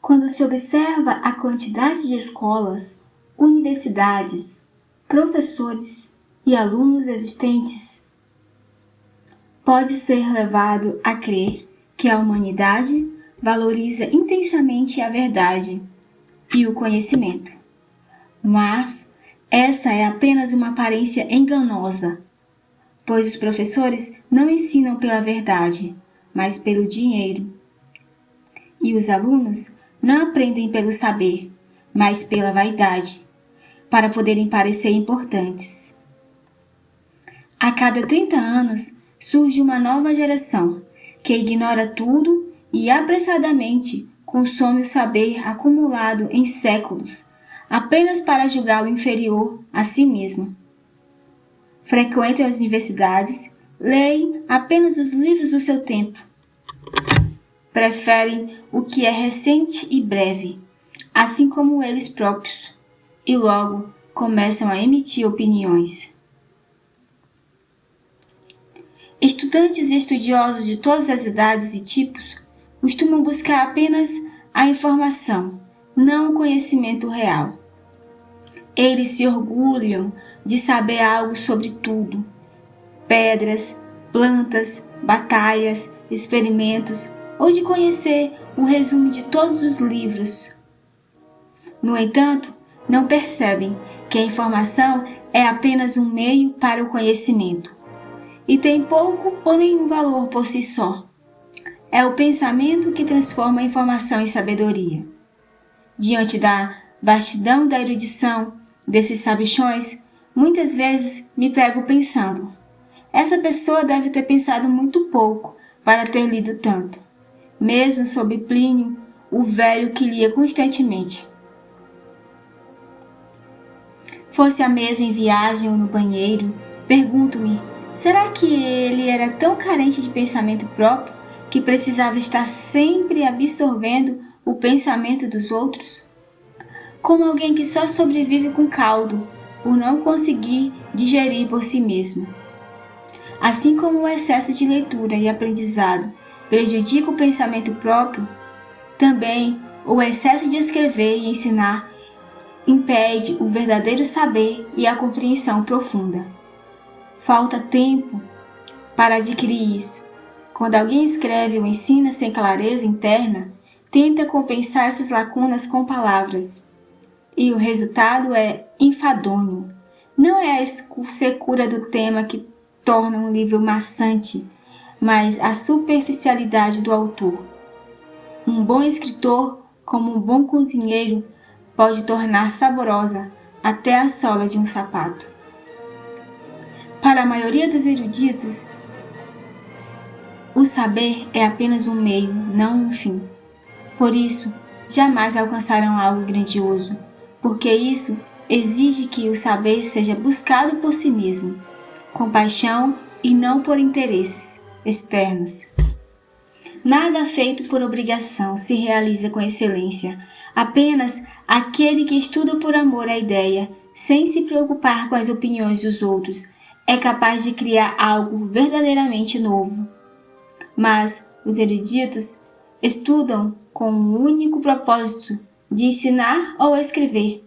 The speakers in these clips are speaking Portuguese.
Quando se observa a quantidade de escolas, universidades, professores e alunos existentes, pode ser levado a crer que a humanidade valoriza intensamente a verdade e o conhecimento. Mas essa é apenas uma aparência enganosa, pois os professores não ensinam pela verdade, mas pelo dinheiro. E os alunos não aprendem pelo saber, mas pela vaidade, para poderem parecer importantes. A cada 30 anos surge uma nova geração que ignora tudo e apressadamente consome o saber acumulado em séculos, apenas para julgá-lo inferior a si mesmo. Frequentam as universidades, leem apenas os livros do seu tempo. Preferem o que é recente e breve, assim como eles próprios, e logo começam a emitir opiniões. Estudantes e estudiosos de todas as idades e tipos costumam buscar apenas a informação, não o conhecimento real. Eles se orgulham de saber algo sobre tudo: pedras, plantas, batalhas, experimentos, ou de conhecer um resumo de todos os livros. No entanto, não percebem que a informação é apenas um meio para o conhecimento e tem pouco ou nenhum valor por si só. É o pensamento que transforma a informação em sabedoria. Diante da vastidão da erudição desses sabichões, muitas vezes me pego pensando: essa pessoa deve ter pensado muito pouco para ter lido tanto, mesmo sob Plínio, o velho que lia constantemente. Fosse à mesa em viagem ou no banheiro, pergunto-me: será que ele era tão carente de pensamento próprio que precisava estar sempre absorvendo o pensamento dos outros? Como alguém que só sobrevive com caldo, por não conseguir digerir por si mesmo. Assim como o excesso de leitura e aprendizado prejudica o pensamento próprio, também o excesso de escrever e ensinar impede o verdadeiro saber e a compreensão profunda. Falta tempo para adquirir isso. Quando alguém escreve ou ensina sem clareza interna, tenta compensar essas lacunas com palavras. E o resultado é enfadonho. Não é a secura do tema que torna um livro maçante, mas a superficialidade do autor. Um bom escritor, como um bom cozinheiro, pode tornar saborosa até a sola de um sapato. Para a maioria dos eruditos, o saber é apenas um meio, não um fim. Por isso, jamais alcançarão algo grandioso, porque isso exige que o saber seja buscado por si mesmo, com paixão e não por interesses externos. Nada feito por obrigação se realiza com excelência. Apenas aquele que estuda por amor à ideia, sem se preocupar com as opiniões dos outros, é capaz de criar algo verdadeiramente novo. Mas os eruditos estudam com o único propósito de ensinar ou escrever.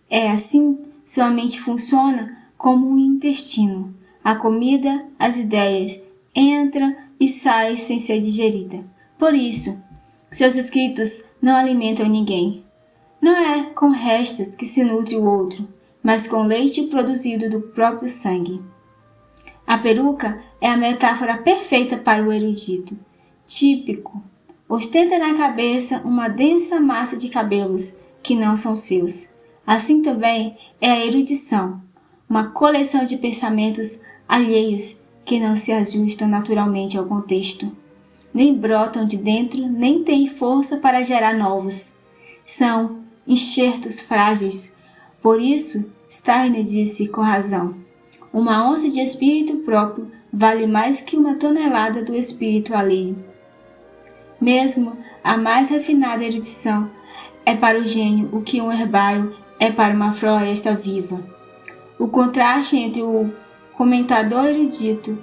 É assim, sua mente funciona como um intestino. A comida, as ideias, entra e sai sem ser digerida. Por isso, seus escritos não alimentam ninguém. Não é com restos que se nutre o outro, mas com leite produzido do próprio sangue. A peruca é a metáfora perfeita para o erudito. Típico. Ostenta na cabeça uma densa massa de cabelos que não são seus. Assim também é a erudição, uma coleção de pensamentos alheios que não se ajustam naturalmente ao contexto. Nem brotam de dentro, nem têm força para gerar novos. São enxertos frágeis. Por isso, Steiner disse com razão: uma onça de espírito próprio vale mais que uma tonelada do espírito alheio. Mesmo a mais refinada erudição é para o gênio o que um herbário é para uma floresta viva. O contraste entre o comentador erudito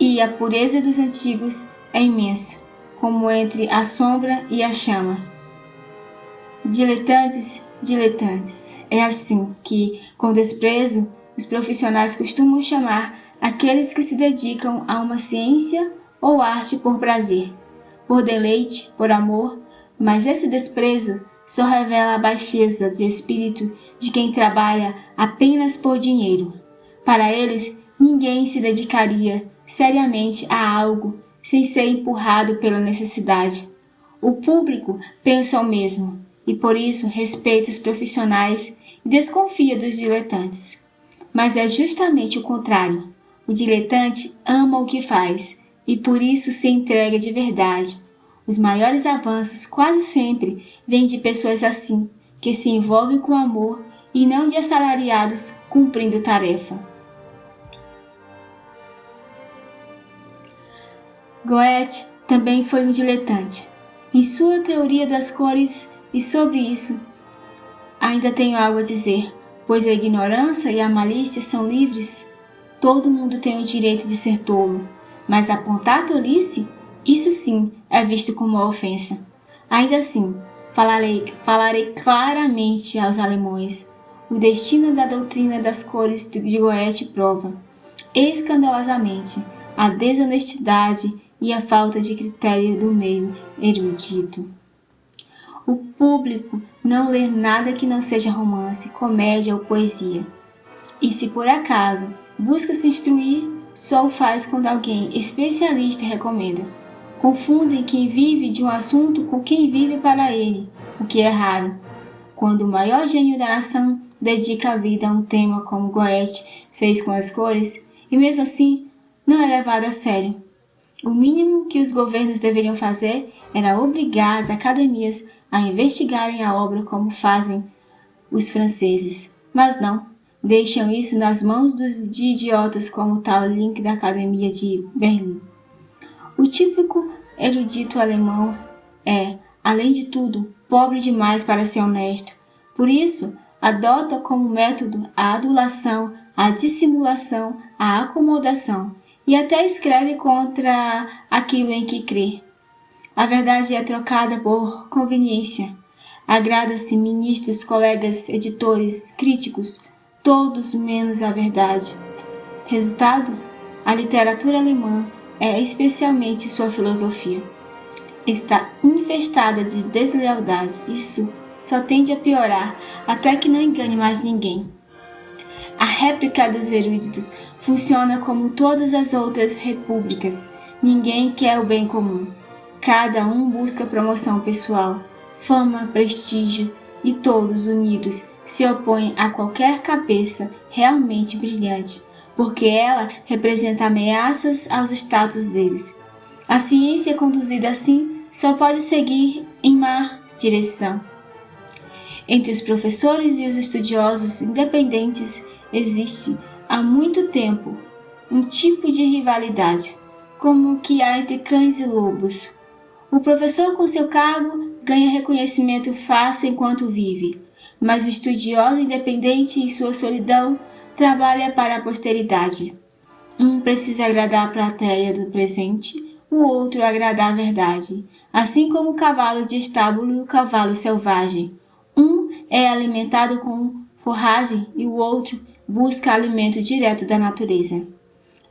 e a pureza dos antigos é imenso, como entre a sombra e a chama. Diletantes, diletantes. É assim que, com desprezo, os profissionais costumam chamar aqueles que se dedicam a uma ciência ou arte por prazer, por deleite, por amor, mas esse desprezo só revela a baixeza de espírito de quem trabalha apenas por dinheiro. Para eles, ninguém se dedicaria seriamente a algo sem ser empurrado pela necessidade. O público pensa o mesmo e por isso respeita os profissionais e desconfia dos diletantes. Mas é justamente o contrário. O diletante ama o que faz e por isso se entrega de verdade. Os maiores avanços quase sempre vêm de pessoas assim, que se envolvem com amor e não de assalariados cumprindo tarefa. Goethe também foi um diletante. Em sua teoria das cores, e sobre isso ainda tenho algo a dizer, pois a ignorância e a malícia são livres. Todo mundo tem o direito de ser tolo, mas apontar tolice, isso sim é visto como uma ofensa. Ainda assim, falarei claramente aos alemães. O destino da doutrina das cores de Goethe prova, escandalosamente, a desonestidade e a falta de critério do meio erudito. O público não lê nada que não seja romance, comédia ou poesia. E se por acaso busca se instruir, só o faz quando alguém especialista recomenda. Confundem quem vive de um assunto com quem vive para ele, o que é raro. Quando o maior gênio da nação dedica a vida a um tema como Goethe fez com as cores, e mesmo assim não é levado a sério. O mínimo que os governos deveriam fazer era obrigar as academias a investigarem a obra como fazem os franceses. Mas não, deixam isso nas mãos de idiotas como o tal Link da Academia de Berlim. O típico erudito alemão é, além de tudo, pobre demais para ser honesto. Por isso, adota como método a adulação, a dissimulação, a acomodação e até escreve contra aquilo em que crê. A verdade é trocada por conveniência. Agrada-se ministros, colegas, editores, críticos, todos menos a verdade. Resultado? A literatura alemã, especialmente sua filosofia, está infestada de deslealdade. Isso só tende a piorar até que não engane mais ninguém. A réplica dos eruditos funciona como todas as outras repúblicas. Ninguém quer o bem comum. Cada um busca promoção pessoal, fama, prestígio e todos unidos se opõem a qualquer cabeça realmente brilhante, porque ela representa ameaças aos status deles. A ciência conduzida assim só pode seguir em má direção. Entre os professores e os estudiosos independentes existe há muito tempo um tipo de rivalidade, como o que há entre cães e lobos. O professor com seu cargo ganha reconhecimento fácil enquanto vive, mas o estudioso independente em sua solidão trabalha para a posteridade. Um precisa agradar a plateia do presente, o outro agradar a verdade, assim como o cavalo de estábulo e o cavalo selvagem. Um é alimentado com forragem e o outro busca alimento direto da natureza.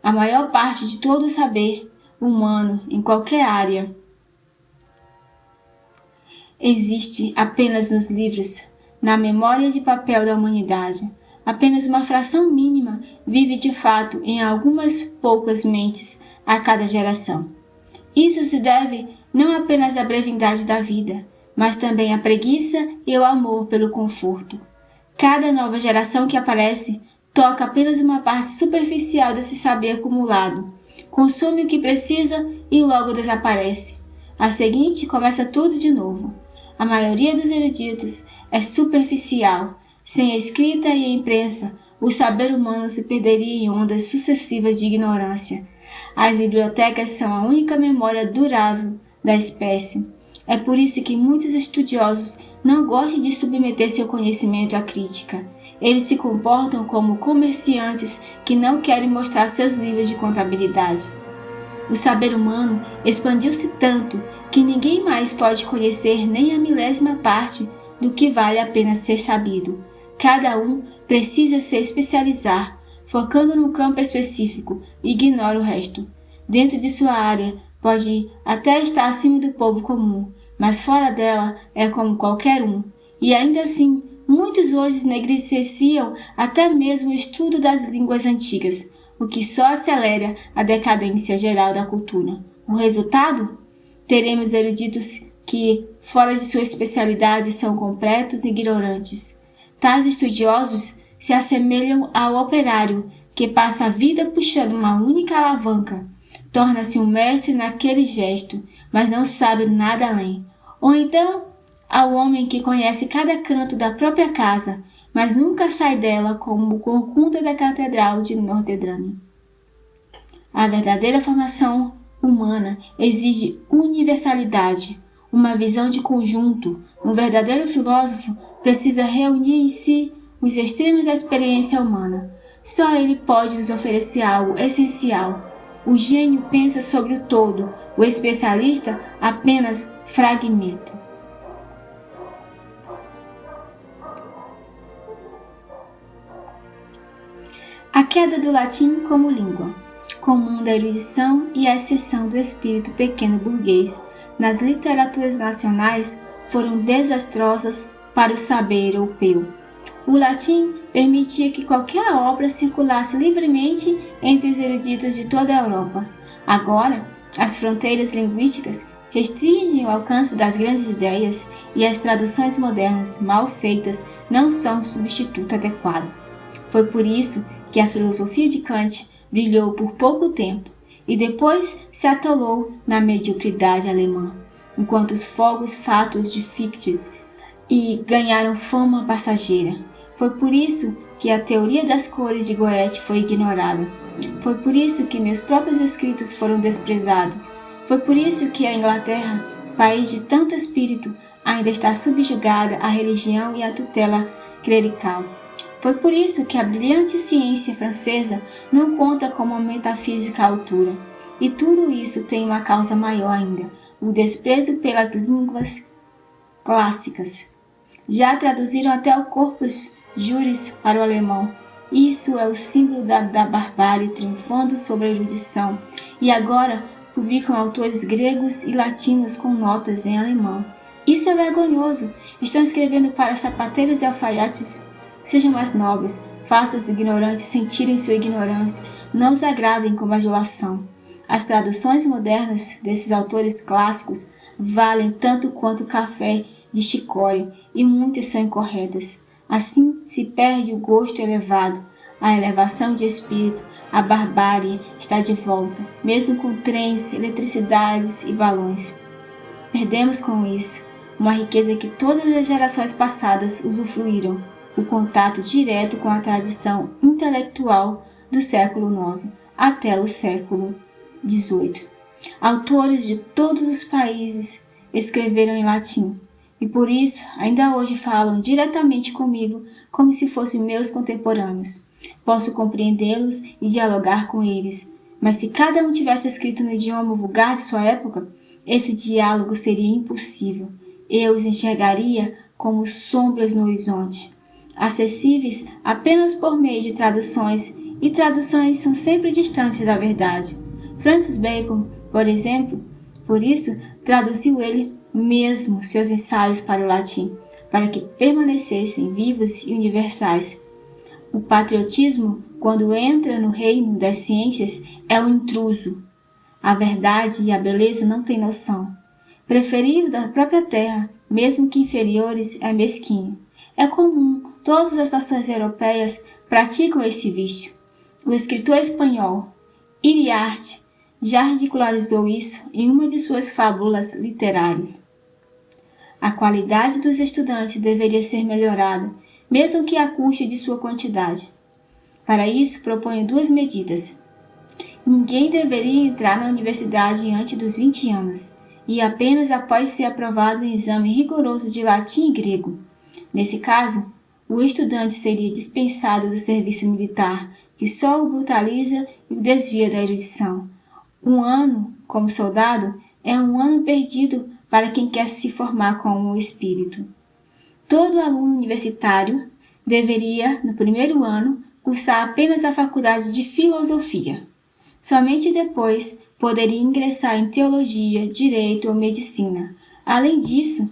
A maior parte de todo o saber humano em qualquer área existe apenas nos livros, na memória de papel da humanidade. Apenas uma fração mínima vive de fato em algumas poucas mentes a cada geração. Isso se deve não apenas à brevidade da vida, mas também à preguiça e ao amor pelo conforto. Cada nova geração que aparece toca apenas uma parte superficial desse saber acumulado, consome o que precisa e logo desaparece. A seguinte começa tudo de novo. A maioria dos eruditos é superficial. Sem a escrita e a imprensa, o saber humano se perderia em ondas sucessivas de ignorância. As bibliotecas são a única memória durável da espécie. É por isso que muitos estudiosos não gostam de submeter seu conhecimento à crítica. Eles se comportam como comerciantes que não querem mostrar seus livros de contabilidade. O saber humano expandiu-se tanto que ninguém mais pode conhecer nem a milésima parte do que vale a pena ser sabido. Cada um precisa se especializar, focando num campo específico e ignora o resto. Dentro de sua área, pode até estar acima do povo comum, mas fora dela é como qualquer um. E ainda assim, muitos hoje negligenciam até mesmo o estudo das línguas antigas, o que só acelera a decadência geral da cultura. O resultado? Teremos eruditos que, fora de sua especialidade, são completos e ignorantes. Tais estudiosos se assemelham ao operário que passa a vida puxando uma única alavanca. Torna-se um mestre naquele gesto, mas não sabe nada além. Ou então, ao homem que conhece cada canto da própria casa, mas nunca sai dela como o corcunda da Catedral de Notre Dame. A verdadeira formação humana exige universalidade, uma visão de conjunto. Um verdadeiro filósofo precisa reunir em si os extremos da experiência humana. Só ele pode nos oferecer algo essencial. O gênio pensa sobre o todo, o especialista apenas fragmento. A queda do latim como língua, comum da erudição e a exceção do espírito pequeno burguês nas literaturas nacionais, foram desastrosas para o saber europeu. O latim permitia que qualquer obra circulasse livremente entre os eruditos de toda a Europa. Agora, as fronteiras linguísticas restringem o alcance das grandes ideias e as traduções modernas mal feitas não são um substituto adequado. Foi por isso que a filosofia de Kant brilhou por pouco tempo e depois se atolou na mediocridade alemã, enquanto os fogos fátuos de Fichte e ganharam fama passageira. Foi por isso que a teoria das cores de Goethe foi ignorada. Foi por isso que meus próprios escritos foram desprezados. Foi por isso que a Inglaterra, país de tanto espírito, ainda está subjugada à religião e à tutela clerical. Foi por isso que a brilhante ciência francesa não conta com uma metafísica à altura. E tudo isso tem uma causa maior ainda, o desprezo pelas línguas clássicas. Já traduziram até o Corpus Juris para o alemão. Isso é o símbolo da barbárie triunfando sobre a erudição. E agora publicam autores gregos e latinos com notas em alemão. Isso é vergonhoso. Estão escrevendo para sapateiros e alfaiates. Sejam mais nobres, façam os ignorantes sentirem sua ignorância, não os agradem com bajulação. As traduções modernas desses autores clássicos valem tanto quanto o café de chicória e muitas são incorretas. Assim se perde o gosto elevado, a elevação de espírito, a barbárie está de volta, mesmo com trens, eletricidades e balões. Perdemos com isso uma riqueza que todas as gerações passadas usufruíram, o contato direto com a tradição intelectual do século IX até o século XVIII. Autores de todos os países escreveram em latim, e por isso ainda hoje falam diretamente comigo como se fossem meus contemporâneos. Posso compreendê-los e dialogar com eles, mas se cada um tivesse escrito no idioma vulgar de sua época, esse diálogo seria impossível. Eu os enxergaria como sombras no horizonte, acessíveis apenas por meio de traduções, e traduções são sempre distantes da verdade. Francis Bacon, por exemplo, por isso traduziu ele mesmo seus ensaios para o latim, para que permanecessem vivos e universais. O patriotismo, quando entra no reino das ciências, é um intruso. A verdade e a beleza não têm noção. Preferir o da própria terra, mesmo que inferiores, é mesquinho. É comum, todas as nações europeias praticam esse vício. O escritor espanhol Iriarte já ridicularizou isso em uma de suas fábulas literárias. A qualidade dos estudantes deveria ser melhorada, mesmo que à custa de sua quantidade. Para isso, proponho duas medidas. Ninguém deveria entrar na universidade antes dos 20 anos, e apenas após ser aprovado em exame rigoroso de latim e grego. Nesse caso, o estudante seria dispensado do serviço militar, que só o brutaliza e o desvia da erudição. Um ano, como soldado, é um ano perdido para quem quer se formar como um espírito. Todo aluno universitário deveria, no primeiro ano, cursar apenas a faculdade de filosofia. Somente depois poderia ingressar em teologia, direito ou medicina. Além disso,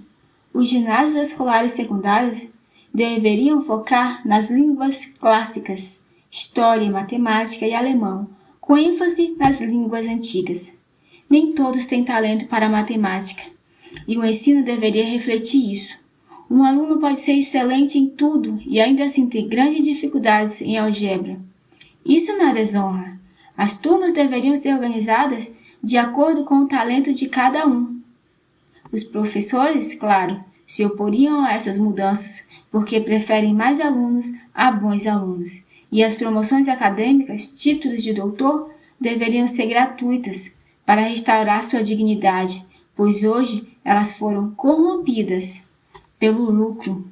os ginásios escolares secundários deveriam focar nas línguas clássicas, história, matemática e alemão, com ênfase nas línguas antigas. Nem todos têm talento para a matemática, e o ensino deveria refletir isso. Um aluno pode ser excelente em tudo e ainda assim ter grandes dificuldades em álgebra. Isso não é desonra. As turmas deveriam ser organizadas de acordo com o talento de cada um. Os professores, claro, se oporiam a essas mudanças porque preferem mais alunos a bons alunos. E as promoções acadêmicas, títulos de doutor, deveriam ser gratuitas para restaurar sua dignidade, pois hoje elas foram corrompidas pelo lucro.